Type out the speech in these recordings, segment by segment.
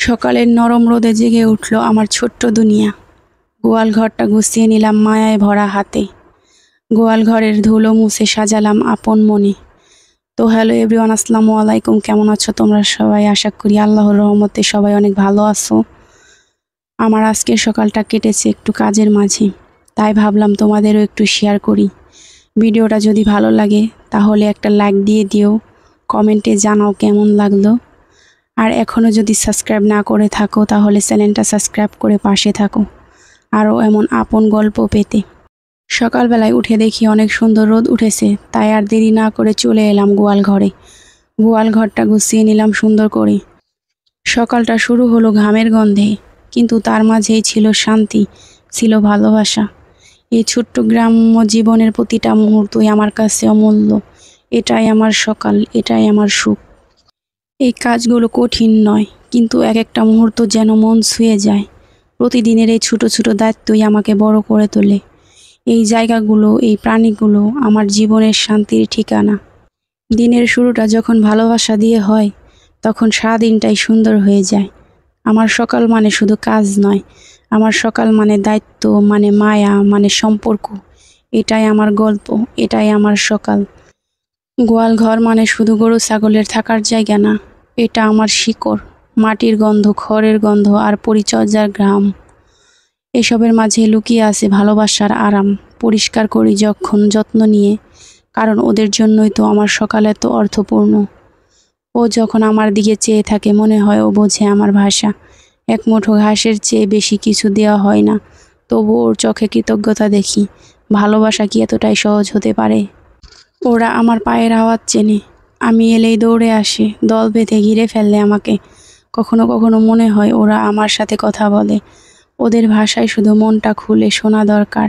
সকালের নরম রোদে জেগে উঠল আমার ছোট্ট দুনিয়া। গোয়াল ঘরটা গুছিয়ে নিলাম মায়ায় ভরা হাতে। গোয়াল ঘরের ধুলো মুছে সাজালাম আপন মনে। তো হ্যালো এভরিওয়ান, আসসালামু আলাইকুম। কেমন আছো তোমরা সবাই? আশা করি আল্লাহর রহমতে সবাই অনেক ভালো আছো। আমার আজকের সকালটা কেটেছে একটু কাজের মাঝে, তাই ভাবলাম তোমাদেরও একটু শেয়ার করি। ভিডিওটা যদি ভালো লাগে তাহলে একটা লাইক দিয়ে দিও, কমেন্টে জানাও কেমন লাগলো। আর এখনও যদি সাবস্ক্রাইব না করে থাকো তাহলে চ্যানেলটা সাবস্ক্রাইব করে পাশে থাকো আরও এমন আপন গল্প পেতে। সকালবেলায় উঠে দেখি অনেক সুন্দর রোদ উঠেছে, তাই আর দেরি না করে চলে এলাম গোয়াল ঘরে। গোয়াল ঘরটা গুছিয়ে নিলাম সুন্দর করে। সকালটা শুরু হলো ঘামের গন্ধে, কিন্তু তার মাঝেই ছিল শান্তি, ছিল ভালোবাসা। এই ছোট্ট গ্রাম্য জীবনের প্রতিটা মুহূর্তই আমার কাছে অমূল্য। এটাই আমার সকাল, এটাই আমার সুখ। এই কাজগুলো কঠিন নয়, কিন্তু এক একটা মুহূর্ত যেন মন ছুঁয়ে যায়। প্রতিদিনের এই ছোট ছোট দায়িত্বই আমাকে বড় করে তোলে। এই জায়গাগুলো, এই প্রাণীগুলো আমার জীবনের শান্তির ঠিকানা। দিনের শুরুটা যখন ভালোবাসা দিয়ে হয়, তখন সারাদিনটাই সুন্দর হয়ে যায়। আমার সকাল মানে শুধু কাজ নয়, আমার সকাল মানে দায়িত্ব, মানে মায়া, মানে সম্পর্ক। এটাই আমার গল্প, এটাই আমার সকাল। গোয়াল ঘর মানে শুধু গরু ছাগলের থাকার জায়গা না, এটা আমার শিকড়, মাটির গন্ধ, খড়ের গন্ধ আর পরিচর্যার ঘ্রাণ। এসবের মাঝে লুকিয়ে আছে ভালোবাসার আরাম। পরিষ্কার করি যখন যত্ন নিয়ে, কারণ ওদের জন্যই তো আমার সকাল এত অর্থপূর্ণ। ও যখন আমার দিকে চেয়ে থাকে মনে হয় ও বোঝে আমার ভাষা। এক মুঠো ঘাসের চেয়ে বেশি কিছু দেওয়া হয় না, তবু ওর চোখে কৃতজ্ঞতা দেখি। ভালোবাসা কি এতটাই সহজ হতে পারে? ওরা আমার পায়ের আওয়াজ চেনে, আমি এলেই দৌড়ে আসে, দল বেঁধে ঘিরে ফেললে আমাকে। কখনো কখনো মনে হয় ওরা আমার সাথে কথা বলে, ওদের ভাষায় শুধু মনটা খুলে শোনা দরকার।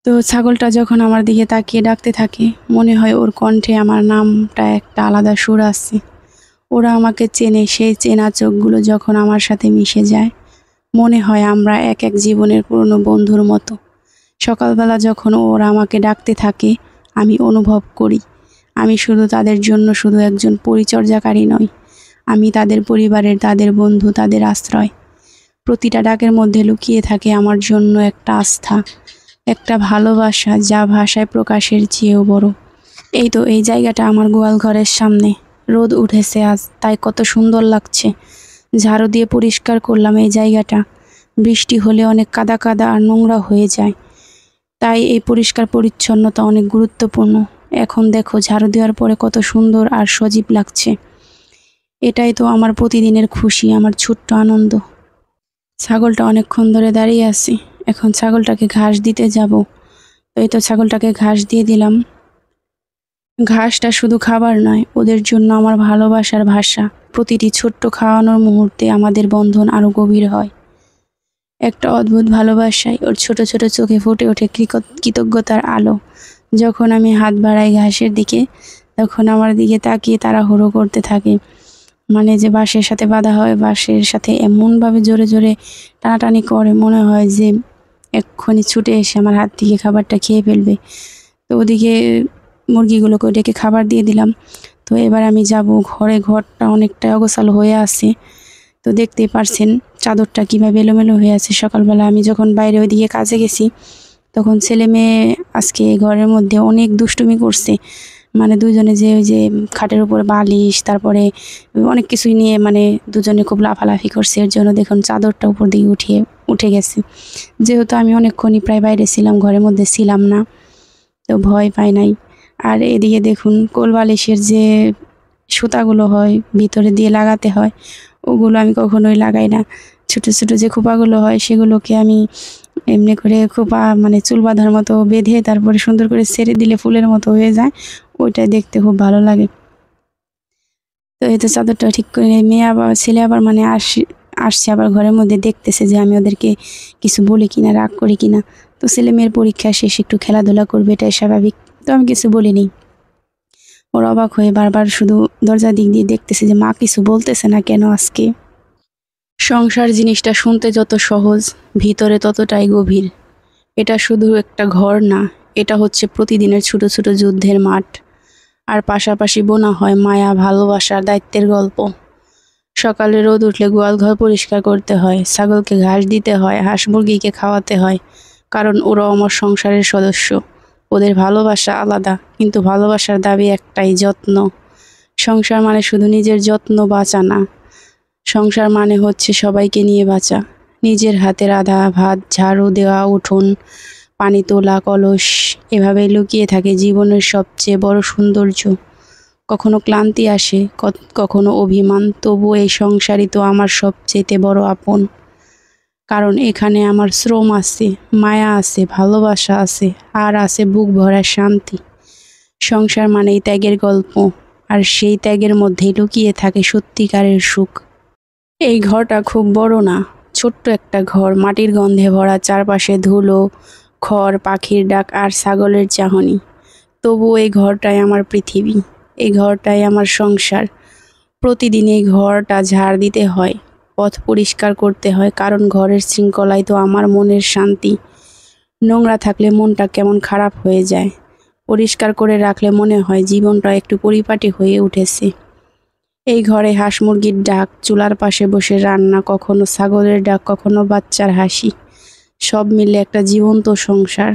তো ছাগলটা যখন আমার দিকে তাকিয়ে ডাকতে থাকে, মনে হয় ওর কণ্ঠে আমার নামটা একটা আলাদা সুর আছে। ওরা আমাকে চেনে, সেই চেনা চোখগুলো যখন আমার সাথে মিশে যায়, মনে হয় আমরা এক এক জীবনের পুরনো বন্ধুর মতো। সকালবেলা যখন ওরা আমাকে ডাকতে থাকে, আমি অনুভব করি আমি শুধু তাদের জন্য শুধু একজন পরিচর্যাকারী নই, আমি তাদের পরিবারের, তাদের বন্ধু, তাদের আশ্রয়। প্রতিটা ডাকের মধ্যে লুকিয়ে থাকে আমার জন্য একটা আস্থা, একটা ভালোবাসা যা ভাষায় প্রকাশের চেয়েও বড়। এই তো এই জায়গাটা আমার গোয়াল ঘরের সামনে। রোদ উঠেছে আজ, তাই কত সুন্দর লাগছে। ঝাড়ু দিয়ে পরিষ্কার করলাম এই জায়গাটা। বৃষ্টি হলে অনেক কাদা কাদা আর নোংরা হয়ে যায়, তাই এই পরিষ্কার পরিচ্ছন্নতা অনেক গুরুত্বপূর্ণ। এখন দেখো ঝাড়ু দেওয়ার পরে কত সুন্দর আর সজীব লাগছে। এটাই তো আমার প্রতিদিনের খুশি, আমার ছোট্ট আনন্দ। ছাগলটা অনেকক্ষণ ধরে দাঁড়িয়ে আছে, এখন ছাগলটাকে ঘাস দিতে যাব। এই তো ছাগলটাকে ঘাস দিয়ে দিলাম। ঘাসটা শুধু খাবার নয়, ওদের জন্য আমার ভালোবাসার ভাষা। প্রতিটি ছোট্ট খাওয়ানোর মুহূর্তে আমাদের বন্ধন আরো গভীর হয়। একটা অদ্ভুত ভালোবাসায় ওর ছোট ছোট চোখে ফুটে ওঠে কৃতজ্ঞতার আলো। যখন আমি হাত বাড়াই ঘাসের দিকে, তখন আমার দিকে তাকিয়ে তারা হুড়ো করতে থাকে। মানে যে বাঁশের সাথে বাঁধা হয়, বাঁশের সাথে এমনভাবে জোরে জোরে টানাটানি করে, মনে হয় যে এক্ষুনি ছুটে এসে আমার হাত থেকে খাবারটা খেয়ে ফেলবে। তো ওদিকে মুরগিগুলোকে ডেকে খাবার দিয়ে দিলাম। তো এবার আমি যাব ঘরে। ঘরটা অনেকটা অগোছালো হয়ে আছে, তো দেখতেই পারছেন চাদরটা কীভাবে এলোমেলো হয়ে আছে। সকালবেলা আমি যখন বাইরে ওইদিকে কাজে গেছি, তখন ছেলে মেয়ে আজকে ঘরের মধ্যে অনেক দুষ্টুমি করছে। মানে দুজনে যে ওই যে খাটের উপর বালিশ, তারপরে অনেক কিছুই নিয়ে মানে দুজনে খুব লাফালাফি করছে। এর জন্য দেখুন চাদরটা উপর দিকে উঠে গেছে। যেহেতু আমি অনেকক্ষণই প্রায় বাইরে ছিলাম, ঘরের মধ্যে ছিলাম না, তো ভয় পাই নাই। আর এদিকে দেখুন কোল বালিশের যে সুতাগুলো হয় ভিতরে দিয়ে লাগাতে হয়, ওগুলো আমি কখনোই লাগাই না। ছোট ছোট যে খোপাগুলো হয় সেগুলোকে আমি এমনি করে খোপা মানে চুল বাঁধার মতো বেঁধে তারপরে সুন্দর করে ছেড়ে দিলে ফুলের মতো হয়ে যায়, ওইটাই দেখতে খুব ভালো লাগে। তো এই তো চাদরটা ঠিক করে ছেলে আবার মানে আসছে আবার ঘরের মধ্যে, দেখতেছে যে আমি ওদেরকে কিছু বলি কিনা, রাগ করি কিনা। তো ছেলে মেয়ের পরীক্ষা শেষে একটু খেলাধুলা করবে, এটাই স্বাভাবিক। তো আমি কিছু বলিনি। ওর অবাক হয়ে বারবার শুধু দরজার দিক দিয়ে দেখতেছে যে মা কিছু বলতেছে না কেন আজকে। সংসার জিনিসটা শুনতে যত সহজ, ভিতরে ততটাই গভীর। এটা শুধু একটা ঘর না, এটা হচ্ছে প্রতিদিনের ছোট ছোট যুদ্ধের মাঠ। আর পাশাপাশি বোনা হয় মায়া, ভালোবাসার, দায়িত্বের গল্প। সকালে রোদ উঠলে গোয়াল ঘর পরিষ্কার করতে হয়, ছাগলকে ঘাস দিতে হয়, হাঁস মুরগিকে খাওয়াতে হয়, কারণ ওরা আমার সংসারের সদস্য। ওদের ভালোবাসা আলাদা, কিন্তু ভালোবাসার দাবি একটাই, যত্ন। সংসার মানে শুধু নিজের যত্ন বাঁচা না, সংসার মানে হচ্ছে সবাইকে নিয়ে বাঁচা। নিজের হাতে রাঁধা ভাত, ঝাড়ু দেওয়া উঠোন, পানি তোলা, কলস, এভাবে লুকিয়ে থাকে জীবনের সবচেয়ে বড় সৌন্দর্য। কখনো ক্লান্তি আসে, কখনো অভিমান, তবু এই সংসারই তো আমার সবচেয়ে বড় আপন। কারণ এখানে আমার শ্রম আছে, মায়া আছে, ভালোবাসা আছে, আর আছে বুক ভরা শান্তি। সংসার মানেই ত্যাগের গল্প, আর সেই ত্যাগের মধ্যেই লুকিয়ে থাকে সত্যিকারের সুখ। এই ঘরটা খুব বড় না, ছোট্ট একটা ঘর, মাটির গন্ধে ভরা, চারপাশে ধুলো, খড়, পাখির ডাক আর ছাগলের চাহনি। তবু এই ঘরটাই আমার পৃথিবী, এই ঘরটাই আমার সংসার। প্রতিদিন এই ঘরটা ঝাড় দিতে হয়, পথ পরিষ্কার করতে হয়, কারণ ঘরের শৃঙ্খলাই তো আমার মনের শান্তি। নোংরা থাকলে মনটা কেমন খারাপ হয়ে যায়, পরিষ্কার করে রাখলে মনে হয় জীবনটা একটু পরিপাটি হয়ে উঠেছে। এই ঘরে হাঁস মুরগির ডাক, চুলার পাশে বসে রান্না, কখনো ছাগলের ডাক, কখনো বাচ্চার হাসি, সব মিলে একটা জীবন্ত সংসার,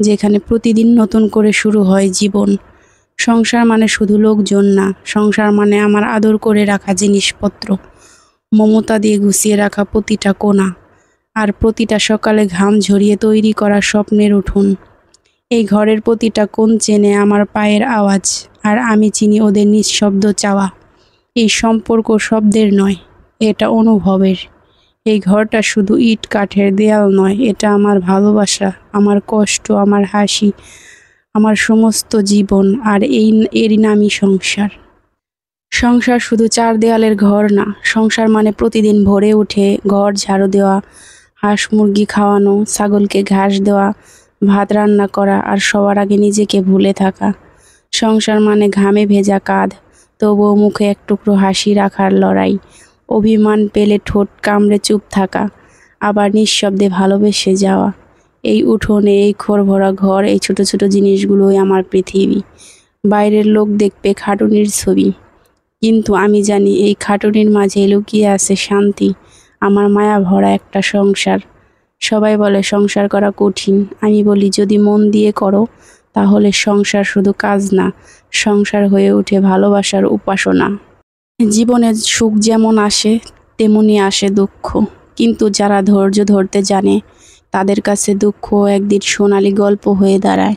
যেখানে প্রতিদিন নতুন করে শুরু হয় জীবন। সংসার মানে শুধু লোকজন না, সংসার মানে আমার আদর করে রাখা জিনিসপত্র, মমতা দিয়ে গুছিয়ে রাখা প্রতিটা কোণা, আর প্রতিটা সকালে ঘাম ঝরিয়ে তৈরি করা স্বপ্নের উঠোন। এই ঘরের প্রতিটা কোণ চেনে আমার পায়ের আওয়াজ, আর আমি চিনি ওদের নিঃশব্দ চাওয়া। এই সম্পর্ক শব্দের নয়, এটা অনুভবের। এই ঘরটা শুধু ইট কাঠের দেয়াল নয়, এটা আমার ভালোবাসা, আমার কষ্ট, আমার হাসি, আমার সমস্ত জীবন, আর এরই নামই সংসার। সংসার শুধু চার দেয়ালের ঘর না, সংসার মানে প্রতিদিন ভোরে উঠে ঘর ঝাড়ু দেওয়া, হাঁস মুরগি খাওয়ানো, ছাগলকে ঘাস দেওয়া, ভাত রান্না করা, আর সবার আগে নিজেকে ভুলে থাকা। সংসার মানে ঘামে ভেজা কাঁধ, তবুও মুখে এক টুকরো হাসি রাখার লড়াই, অভিমান পেলে ঠোঁট কামড়ে চুপ থাকা, আবার নিঃশব্দে ভালোবেসে যাওয়া। এই উঠোনে, এই খড় ভরা ঘর, এই ছোট ছোট জিনিসগুলোই আমার পৃথিবী। বাইরের লোক দেখবে খাটুনির ছবি, কিন্তু আমি জানি এই খাটুনির মাঝে লুকিয়ে আছে শান্তি, আমার মায়া ভরা একটা সংসার। সবাই বলে সংসার করা কঠিন, আমি বলি যদি মন দিয়ে করো তাহলে সংসার শুধু কাজ না, সংসার হয়ে ওঠে ভালোবাসার উপাসনা। জীবনে সুখ যেমন আসে তেমনি আসে দুঃখ, কিন্তু যারা ধৈর্য ধরতে জানে তাদের কাছে দুঃখ একদিন সোনালি গল্প হয়ে দাঁড়ায়।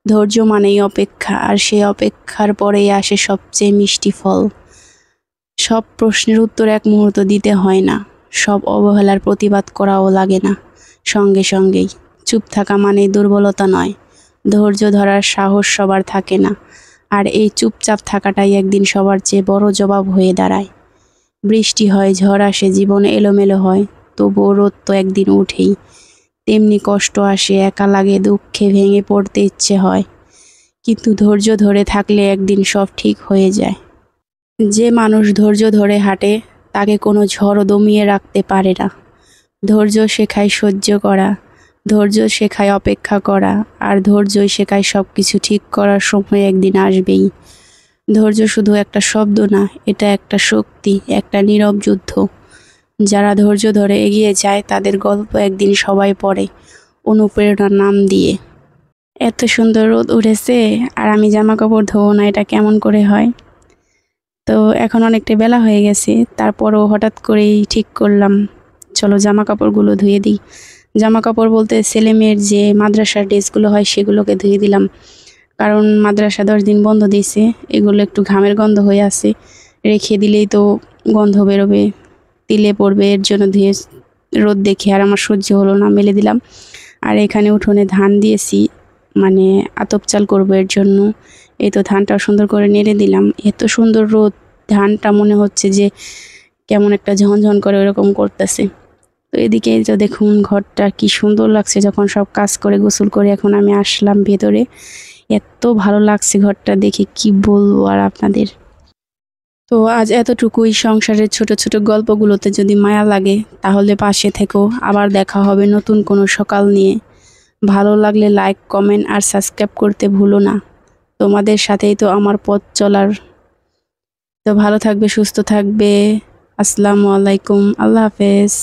ধৈর্য মানেই অপেক্ষা, আর সেই অপেক্ষার পরেই আসে সবচেয়ে মিষ্টি ফল। সব প্রশ্নের উত্তর এক মুহূর্ত দিতে হয় না, সব অবহেলার প্রতিবাদ করাও লাগে না। সঙ্গে সঙ্গেই চুপ থাকা মানে দুর্বলতা নয়, ধৈর্য ধরার সাহস সবার থাকে না, আর এই চুপচাপ থাকাটাই একদিন সবার চেয়ে বড় জবাব হয়ে দাঁড়ায়। বৃষ্টি হয়, ঝড় আসে, জীবন এলোমেলো হয়, তবুও রোদ তো একদিন উঠেই। তেমনি কষ্ট আসে, একা লাগে, দুঃখে ভেঙে পড়তে ইচ্ছে হয়, কিন্তু ধৈর্য ধরে থাকলে একদিন সব ঠিক হয়ে যায়। যে মানুষ ধৈর্য ধরে হাঁটে তাকে কোনো ঝড়ও দমিয়ে রাখতে পারে না। ধৈর্য শেখায় সহ্য করা, ধৈর্য শেখায় অপেক্ষা করা, আর ধৈর্যই শেখায় সব কিছু ঠিক করার সময় একদিন আসবেই। ধৈর্য শুধু একটা শব্দ না, এটা একটা শক্তি, একটা নীরব যুদ্ধ। যারা ধৈর্য ধরে এগিয়ে যায় তাদের গল্প একদিন সবাই পড়ে অনুপ্রেরণার নাম দিয়ে। এত সুন্দর রোদ উঠেছে, আর আমি জামা কাপড় ধোবো না, এটা কেমন করে হয়? তো এখন অনেকটা বেলা হয়ে গেছে, তারপরও হঠাৎ করেই ঠিক করলাম চলো জামা কাপড়গুলো ধুয়ে দিই। জামা কাপড় বলতে ছেলে মেয়ের যে মাদ্রাসার ড্রেসগুলো হয় সেগুলোকে ধুয়ে দিলাম, কারণ মাদ্রাসা 10 দিন বন্ধ দিয়েছে, এগুলো একটু ঘামের গন্ধ হয়ে আছে, রেখে দিলেই তো গন্ধ বেরোবে, তিলে পড়বে, এর জন্য ধুয়ে রোদ দেখে আর আমার সহ্য হলো না, মেলে দিলাম। আর এখানে উঠোনে ধান দিয়েছি, মানে আতপ চাল করবো, এর জন্য এই তো ধানটাও সুন্দর করে নেড়ে দিলাম। এত সুন্দর রোদ, ধানটা মনে হচ্ছে যে কেমন একটা ঝনঝন করে ওরকম করতেছে। তো এদিকে তো দেখুন ঘরটা কি সুন্দর লাগছে, যখন সব কাজ করে গোসল করে এখন আমি আসলাম ভেতরে, এত ভালো লাগছে ঘরটা দেখে, কি বলবো আর আপনাদের। তো আজ এতটুকুই। সংসারের ছোট ছোট গল্পগুলোতে যদি মায়া লাগে তাহলে পাশে থেকো, আবার দেখা হবে নতুন কোনো সকাল নিয়ে। ভালো লাগলে লাইক, কমেন্ট আর সাবস্ক্রাইব করতে ভুলো না, তোমাদের সাথেই তো আমার পথ চলার। তো ভালো থাকবে, সুস্থ থাকবে, আসসালামু আলাইকুম, আল্লাহ হাফেজ।